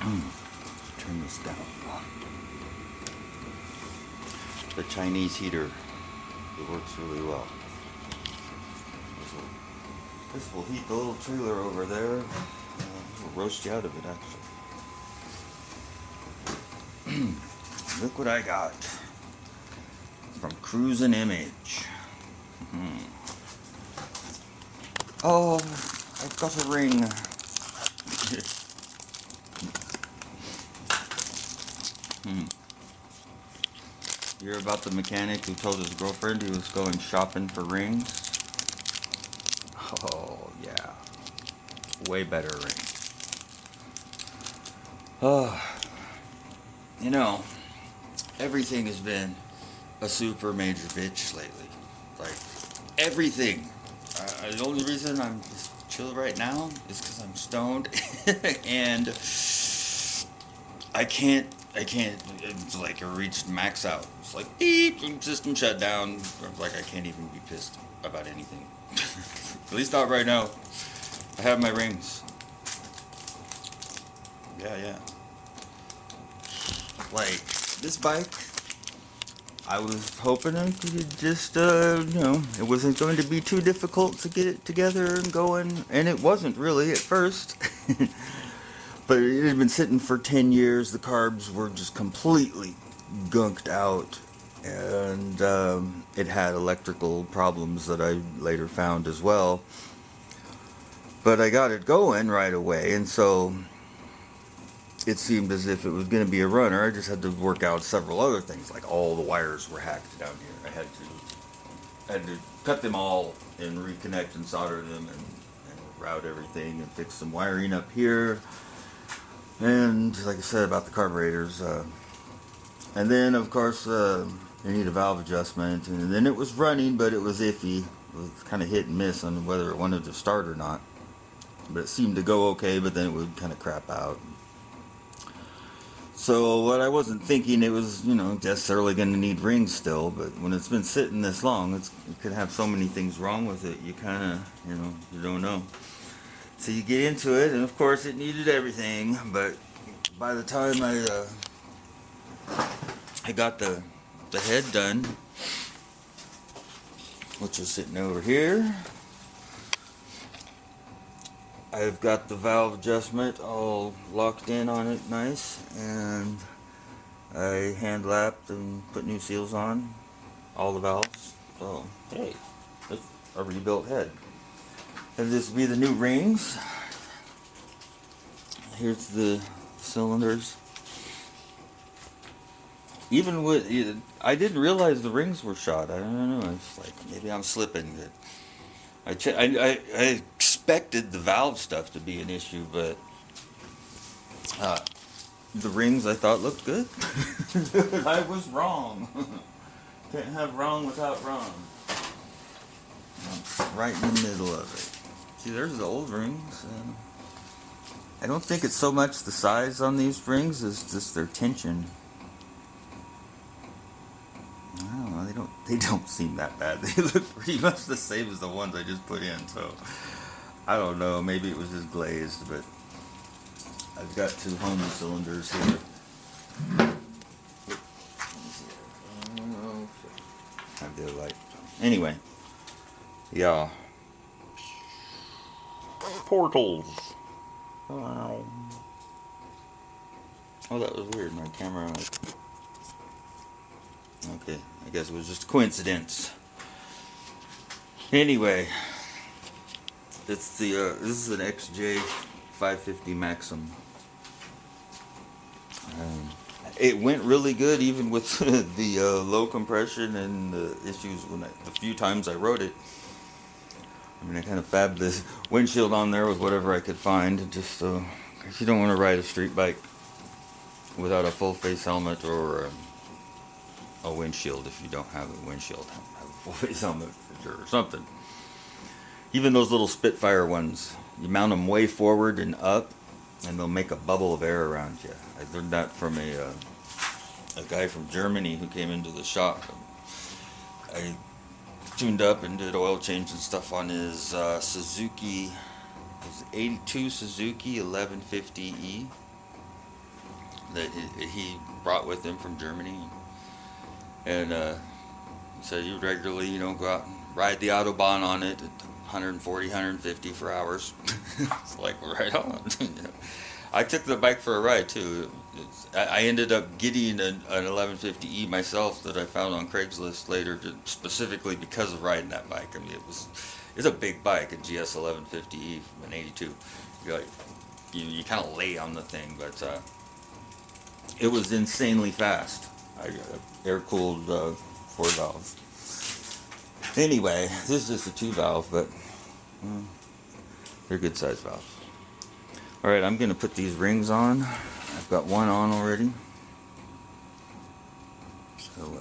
Turn this down. The Chinese heater, it works really well. This will heat the little trailer over there. It'll roast you out of it, actually. Look what I got from Cruising Image. Oh, I've got a ring. You hear about the mechanic who told his girlfriend he was going shopping for rings? Oh, yeah. Way better ring. Oh, you know, everything has been a super major bitch lately. Like, everything. The only reason I'm just chill right now is because I'm stoned and I can't, it's like I reached max out. It's like, beep, system shut down. I'm like, I can't even be pissed about anything. At least not right now. I have my rings. Yeah. Like, this bike, I was hoping I could just, it wasn't going to be too difficult to get it together and going, and it wasn't really at first. But it had been sitting for 10 years. The carbs were just completely gunked out, and it had electrical problems that I later found as well. But I got it going right away, and so it seemed as if it was going to be a runner. I just had to work out several other things, like all the wires were hacked down here. I had to cut them all and reconnect and solder them and route everything and fix some wiring up here. And like I said about the carburetors, and then of course they need a valve adjustment, and then it was running, but it was iffy. It was kind of hit and miss on whether it wanted to start or not. But it seemed to go okay, but then it would kind of crap out. So what I wasn't thinking, it was, necessarily going to need rings still, but when it's been sitting this long, it could have so many things wrong with it, you kind of, you don't know. So you get into it, and of course it needed everything, but by the time I got the head done, which is sitting over here, I've got the valve adjustment all locked in on it nice, and I hand lapped and put new seals on all the valves. So hey, that's a rebuilt head. And this will be the new rings. Here's the cylinders. Even with, I didn't realize the rings were shot. I don't know. It's like maybe I'm slipping. I expected the valve stuff to be an issue, but the rings I thought looked good. I was wrong. Can't have wrong without wrong. I'm right in the middle of it. See, there's the old rings. I don't think it's so much the size on these rings as just their tension. I don't know, they don't seem that bad. They look pretty much the same as the ones I just put in, so I don't know, maybe it was just glazed, but I've got two home cylinders here. I have the light. Anyway, yeah. Portals. Oh, that was weird. My camera. Okay, I guess it was just a coincidence. Anyway, it's the this is an XJ 550 Maxim. It went really good, even with the low compression and the issues the few times I rode it. I mean, I kind of fabbed this windshield on there with whatever I could find, just so, because you don't want to ride a street bike without a full face helmet or a windshield. If you don't have a windshield, have a full face helmet for sure, or something. Even those little Spitfire ones, you mount them way forward and up, and they'll make a bubble of air around you. I learned that from a guy from Germany who came into the shop. I tuned up and did oil change and stuff on his Suzuki, his 82 Suzuki 1150E. that he brought with him from Germany, and he said you regularly, go out and ride the autobahn on it at 140, 150 for hours. It's like right on. I took the bike for a ride too. I ended up getting an 1150E myself that I found on Craigslist later, specifically because of riding that bike. I mean, it's a big bike, a GS 1150E from an '82. You kind of lay on the thing, but it was insanely fast. I air cooled 4 valve. Anyway, this is just a 2 valve, but they're good size valves. Alright, I'm going to put these rings on. I've got one on already. So,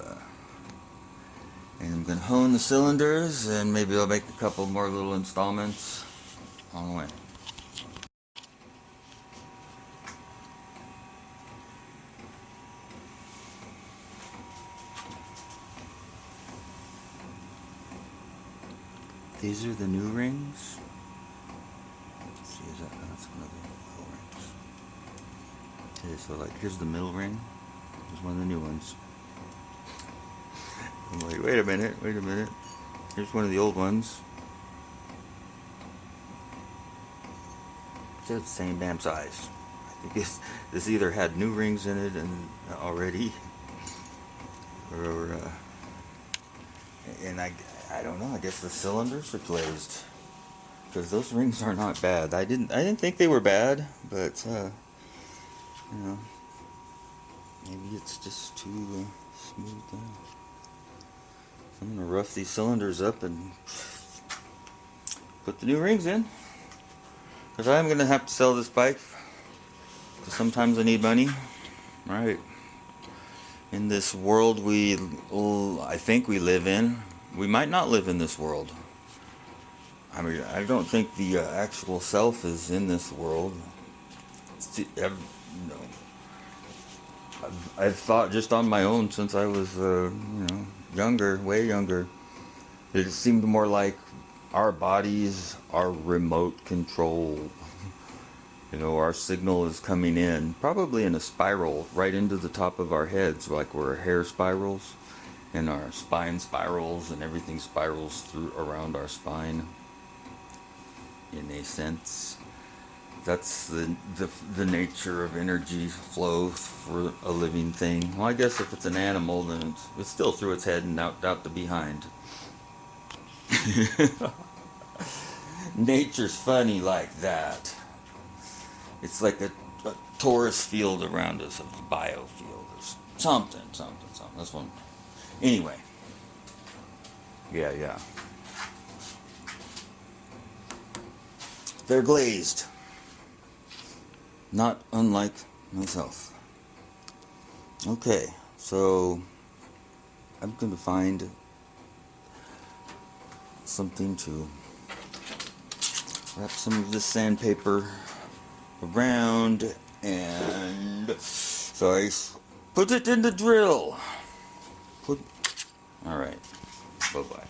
and I'm going to hone the cylinders, and maybe I'll make a couple more little installments on the way. These are the new rings. Let's see, that's one of the little rings. Okay, so like here's the middle ring. Here's one of the new ones. I'm like, wait a minute. Here's one of the old ones. It's the same damn size. I think this either had new rings in it and already, or and I don't know. I guess the cylinders are glazed, because those rings are not bad. I didn't think they were bad, but maybe it's just too smooth down. I'm gonna rough these cylinders up and put the new rings in, because I'm gonna have to sell this bike. Because sometimes I need money, right? In this world I think we live in, we might not live in this world. I mean, I don't think the actual self is in this world. I've thought just on my own since I was, younger, way younger. It seemed more like our bodies are remote controlled. Our signal is coming in, probably in a spiral, right into the top of our heads, like we're hair spirals, and our spine spirals, and everything spirals through around our spine. In a sense, that's the nature of energy flow for a living thing. Well, I guess if it's an animal, then it's still through its head and out the behind. Nature's funny like that. It's like a torus field around us, a biofield, or something. That's one. Anyway. Yeah. They're glazed. Not unlike myself. Okay, so I'm going to find something to wrap some of this sandpaper around, and so I put it in the drill. Alright, bye-bye.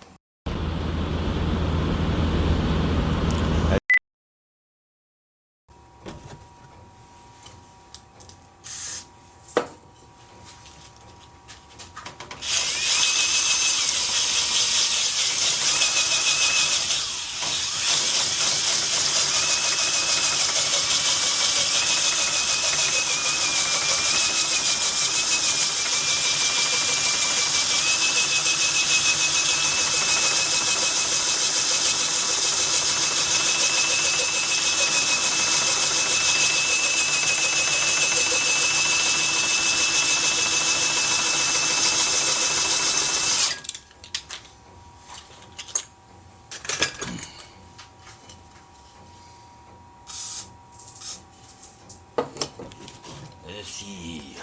Let's see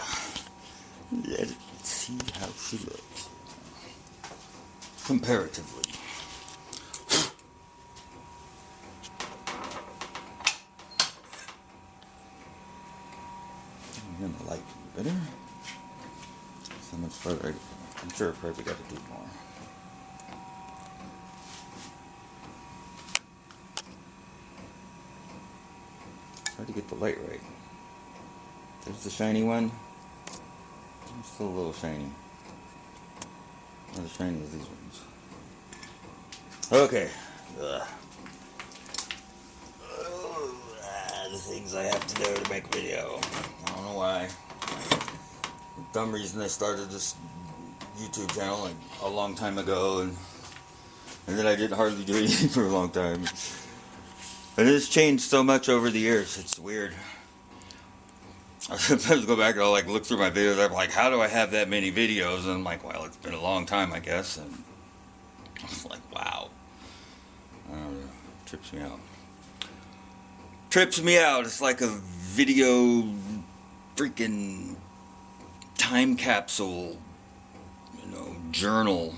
how she looks comparatively. I'm gonna light better. So much further. I'm sure I probably got to do more. Hard to get the light right. There's the shiny one. It's still a little shiny. Not as shiny as these ones. Okay. Ugh. The things I have to do to make a video. I don't know why. For some reason I started this YouTube channel like a long time ago, and then I didn't hardly do anything for a long time. And it's changed so much over the years. It's weird. I sometimes go back and I'll like look through my videos. I'm like, how do I have that many videos? And I'm like, well, it's been a long time, I guess. And I was like, wow. I don't know. Trips me out. Trips me out. It's like a video freaking time capsule, journal.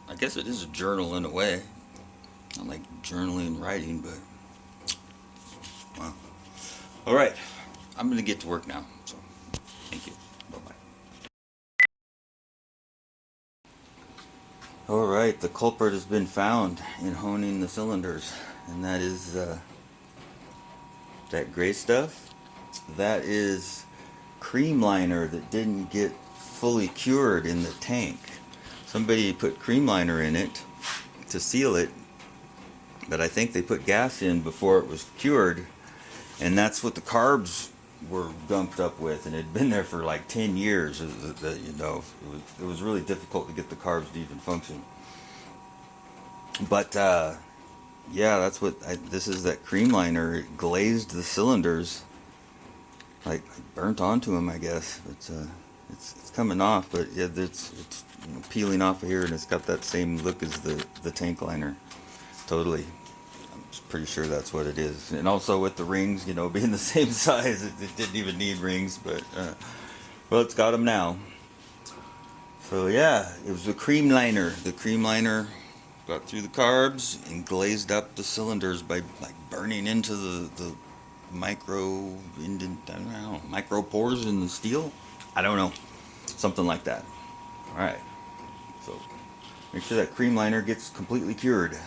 I guess it is a journal in a way. Not like journaling and writing, but wow. All right. I'm going to get to work now. So, thank you. Bye-bye. All right. The culprit has been found in honing the cylinders, and that is that gray stuff. That is cream liner that didn't get fully cured in the tank. Somebody put cream liner in it to seal it, but I think they put gas in before it was cured, and that's what the carbs were gumped up with, and it had been there for like 10 years. It was really difficult to get the carbs to even function. But yeah, that's what this is. That cream liner, it glazed the cylinders, like burnt onto them, I guess. It's coming off, but yeah, it's peeling off of here, and it's got that same look as the tank liner. Totally. I'm pretty sure that's what it is. And also with the rings, being the same size, it didn't even need rings, but well, it's got them now. So yeah, it was the cream liner. The cream liner got through the carbs and glazed up the cylinders by like burning into the micro pores in the steel. I don't know, something like that. All right, so make sure that cream liner gets completely cured.